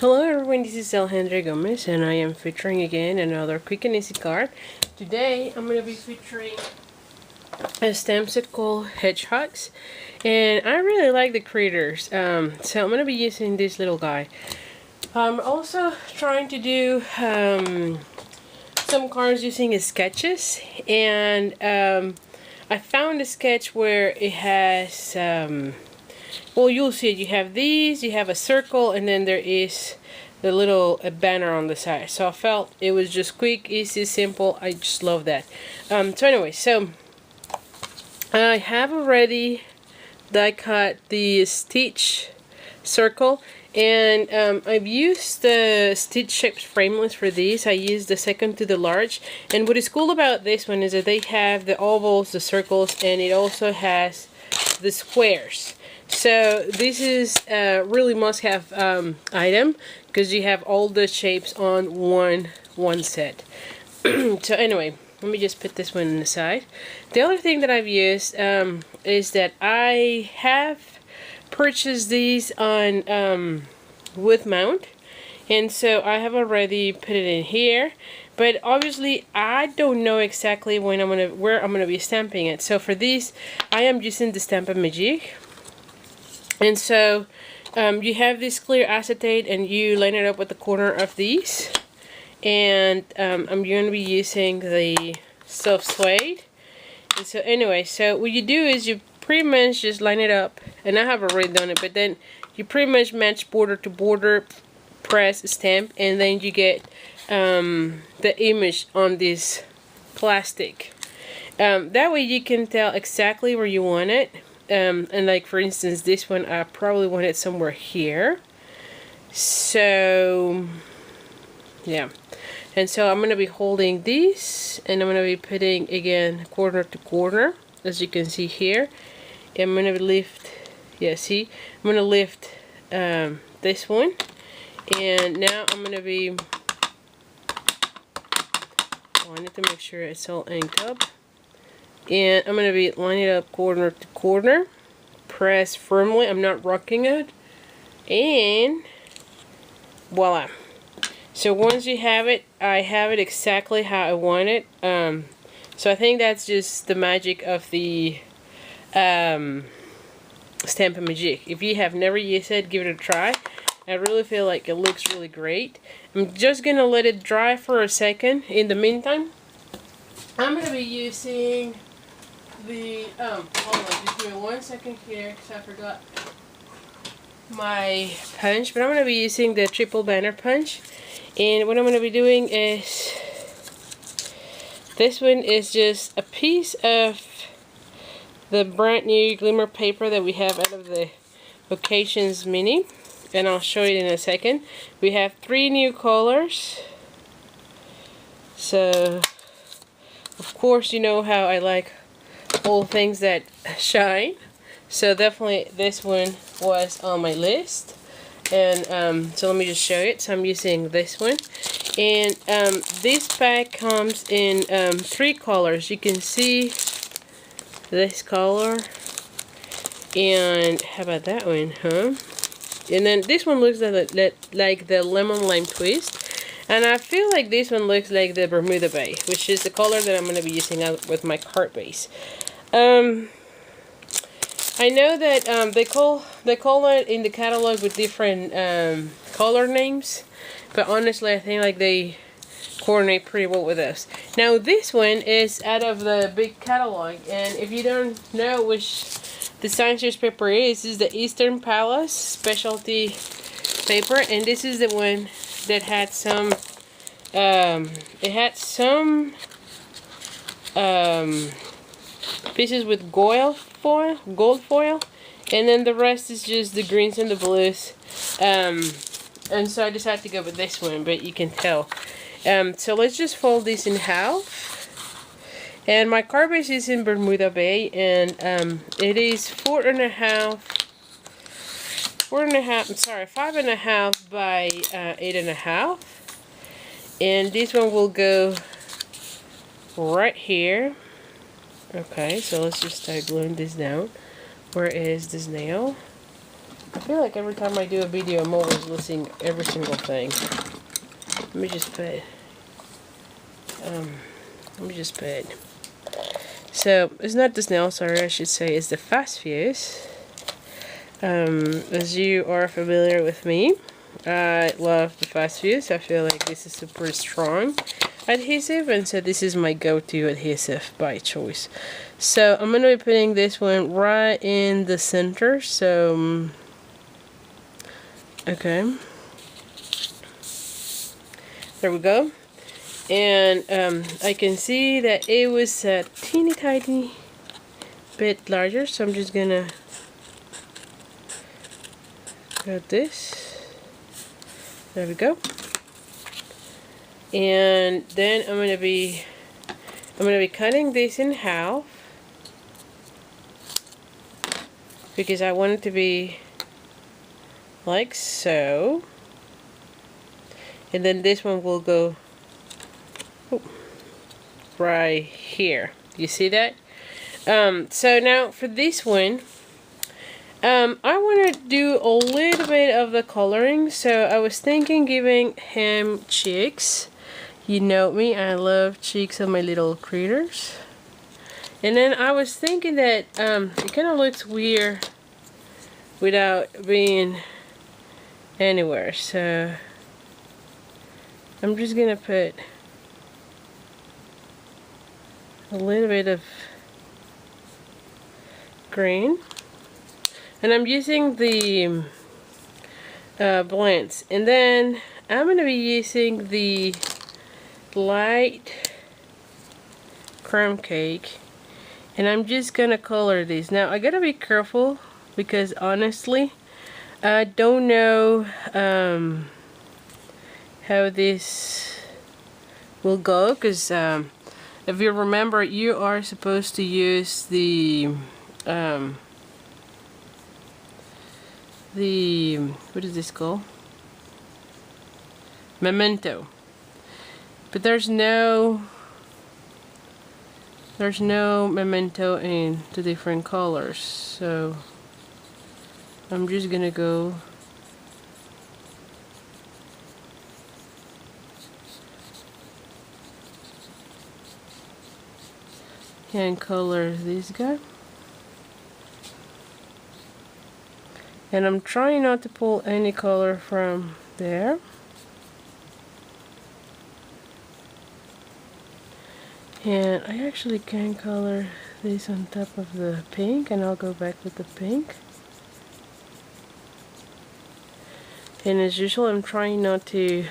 Hello everyone, this is Alejandra Gomez and I am featuring again another quick and easy card. Today I'm going to be featuring a stamp set called Hedgehogs, and I really like the critters, so I'm going to be using this little guy. I'm also trying to do some cards using sketches, and I found a sketch where it has well, you'll see it. You have these, you have a circle, and then there is the little banner on the side. So I felt it was just quick, easy, simple. I just love that. So anyway, so I have already die cut the stitch circle, and I've used the stitch shaped frameless for these. I used the second to the large, and what is cool about this one is that they have the ovals, the circles, and it also has the squares. So this is a really must-have item because you have all the shapes on one set. So anyway, let me just put this one aside. The other thing that I've used is that I have purchased these on wood mount, and so I have already put it in here. But obviously, I don't know exactly where I'm gonna be stamping it. So for these, I am using the Stamp-A-Magic. And so you have this clear acetate and you line it up with the corner of these. And I'm going to be using the soft suede. And so anyway, so what you do is you pretty much just line it up. And I have already done it, but then you pretty much match border to border, press, stamp, and then you get the image on this plastic. That way you can tell exactly where you want it. And like for instance, this one I probably want it somewhere here. So yeah, and so I'm gonna be holding these, and I'm gonna be putting again corner to corner, as you can see here. I'm gonna lift. Yeah, see, I'm gonna lift this one, and now I'm gonna be. I need to make sure it's all inked up. And I'm going to be lining it up corner to corner. Press firmly. I'm not rocking it. And voila. So once you have it, I have it exactly how I want it. So I think that's just the magic of the Stamp-A-Magic. If you have never used it, give it a try. I really feel like it looks really great. I'm just going to let it dry for a second. In the meantime, I'm going to be using the, hold on, just give me 1 second here because I forgot my punch. But I'm going to be using the triple banner punch. And what I'm going to be doing is, this one is just a piece of the brand new glimmer paper that we have out of the Occasions Mini. And I'll show you in a second. We have 3 new colors. So, of course, you know how I like all things that shine. So definitely this one was on my list. And so let me just show it. So I'm using this one. And this pack comes in 3 colors. You can see this color. And how about that one, huh? And then this one looks like the lemon lime twist. And I feel like this one looks like the Bermuda Bay, which is the color that I'm going to be using out with my card base. I know that they call it in the catalog with different color names, but honestly I think like they coordinate pretty well with us. Now this one is out of the big catalog, and if you don't know which design series paper is, this is the Eastern Palace specialty paper, and this is the one that had some pieces with gold foil, and then the rest is just the greens and the blues, and so I decided to go with this one, but you can tell. So let's just fold this in half, and my card base is in Bermuda Bay, and it is 5.5 by 8.5, and this one will go right here. Okay, so let's just start gluing this down. Where is this nail? I feel like every time I do a video, I'm always losing every single thing. Let me just put, so it's not the snail, sorry, I should say, it's the fast fuse. As you are familiar with me, I love the fast fuse. I feel like this is super strong adhesive, and so this is my go-to adhesive by choice. So I'm going to be putting this one right in the center. So okay, there we go. And I can see that it was a teeny tiny bit larger, so I'm just gonna got this. There we go. And then I'm gonna be cutting this in half because I want it to be like so. And then this one will go right here. You see that? So now for this one, I want to do a little bit of the coloring. So I was thinking giving him cheeks. You know me, I love cheeks on my little critters. And then I was thinking that it kind of looks weird without being anywhere. So I'm just gonna put a little bit of green, and I'm using the blends, and then I'm gonna be using the light crumb cake, and I'm just gonna color these. Now I gotta be careful because honestly I don't know how this will go, because if you remember, you are supposed to use the what is this called? Memento. But there's no memento in the different colors, so I'm just gonna go and color this guy. And I'm trying not to pull any color from there. And I actually can color this on top of the pink, and I'll go back with the pink. And as usual, I'm trying not to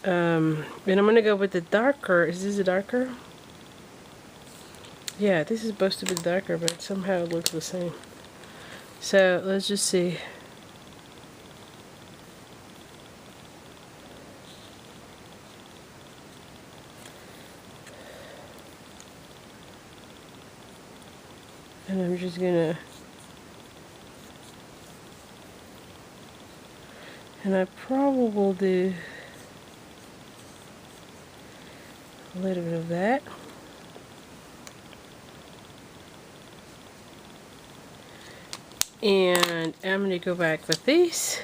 and I'm gonna go with the darker. Is this a darker? Yeah, this is supposed to be darker, but somehow it looks the same. So let's just see. And I'm just gonna, and I probably will do a little bit of that. And I'm going to go back with these.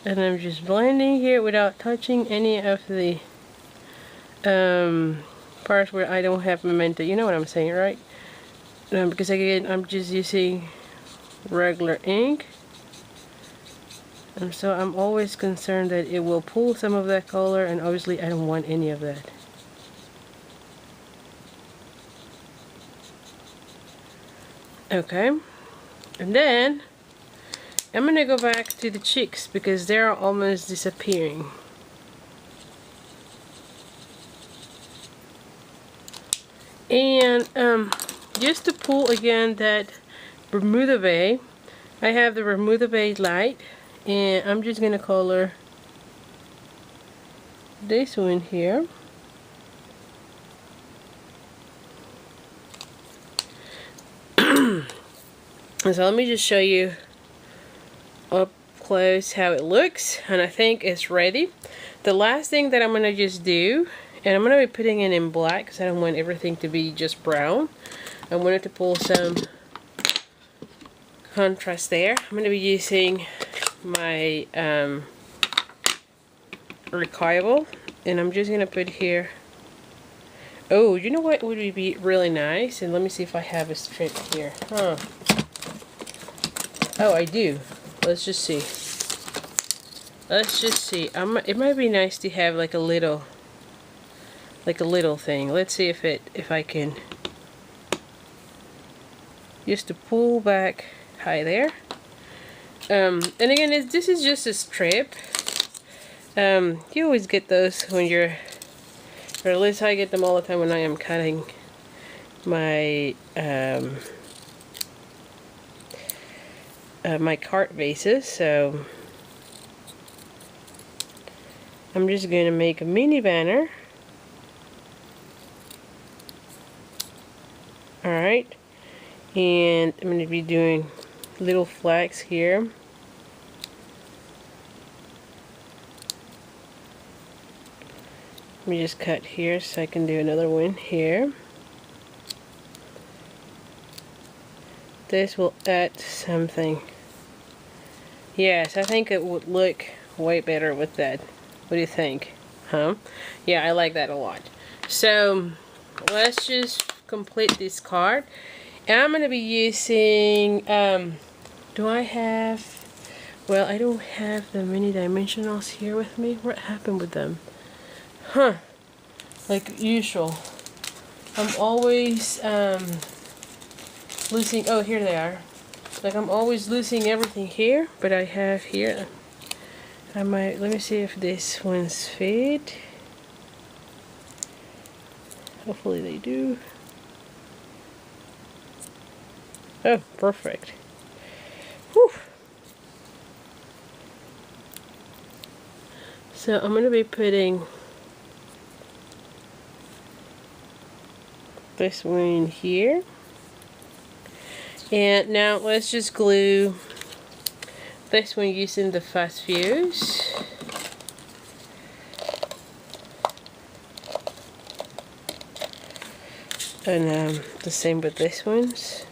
And I'm just blending here without touching any of the parts where I don't have memento. You know what I'm saying, right? Because again, I'm just using regular ink. And so I'm always concerned that it will pull some of that color, and obviously I don't want any of that. Okay, and then I'm gonna go back to the cheeks because they're almost disappearing. And just to pull again that Bermuda Bay, I have the Bermuda Bay light, and I'm just gonna color this one here. So let me just show you up close how it looks, and I think it's ready. The last thing that I'm gonna just do, and I'm gonna be putting it in black because I don't want everything to be just brown. I wanted to pull some contrast there. I'm gonna be using my archival, and I'm just gonna put here. Oh, you know what would be really nice? And let me see if I have a strip here. Huh. Oh, I do. Let's just see. Let's just see. It might be nice to have like a little thing. Let's see if I can just to pull back. Hi there. And again, this is just a strip. You always get those when you're, or at least I get them all the time when I am cutting my my cart vases. So I'm just going to make a mini banner. Alright, and I'm going to be doing little flags here. Let me just cut here so I can do another one here. This will add something. Yes, I think it would look way better with that. What do you think? Huh? Yeah, I like that a lot. So let's just complete this card. And I'm going to be using, do I have, well, I don't have the mini dimensionals here with me. What happened with them? Huh, like usual. I'm always losing, oh, here they are. Like I'm always losing everything here, but I have here. I might, let me see if this one's fit. Hopefully they do. Oh, perfect. Whew. So I'm going to be putting this one here. And now let's just glue this one using the fast fuse. And the same with this ones.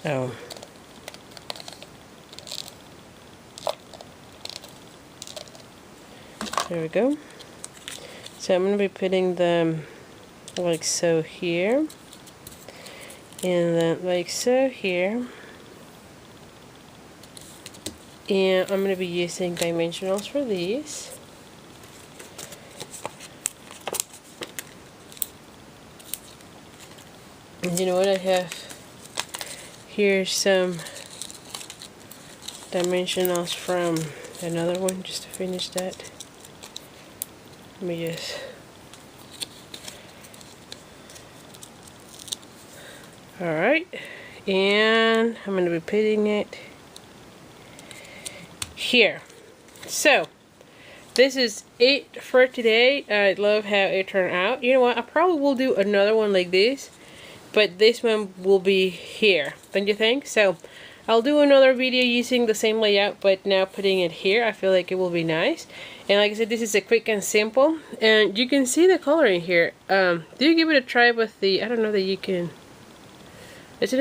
Oh. There we go. So I'm going to be putting them like so here, and then like so here, and I'm going to be using dimensionals for these. And you know what, I have here some dimensionals from another one just to finish that. Let me just, alright, and I'm going to be putting it here. So this is it for today. I love how it turned out. You know what, I probably will do another one like this, but this one will be here, don't you think? So I'll do another video using the same layout, but now putting it here. I feel like it will be nice. And like I said, this is a quick and simple, and you can see the coloring here. Do you give it a try with the, I don't know that you can, it's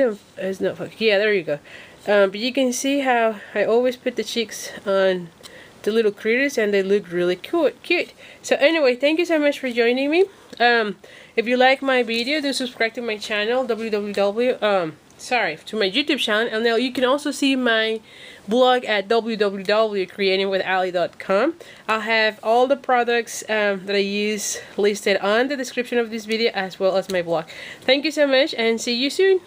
not focused. Yeah, there you go. But you can see how I always put the cheeks on the little critters, and they look really cute. So anyway, thank you so much for joining me. If you like my video, do subscribe to my channel, to my YouTube channel, and now you can also see my blog at www.creatingwithali.com. I'll have all the products that I use listed on the description of this video, as well as my blog. Thank you so much, and see you soon.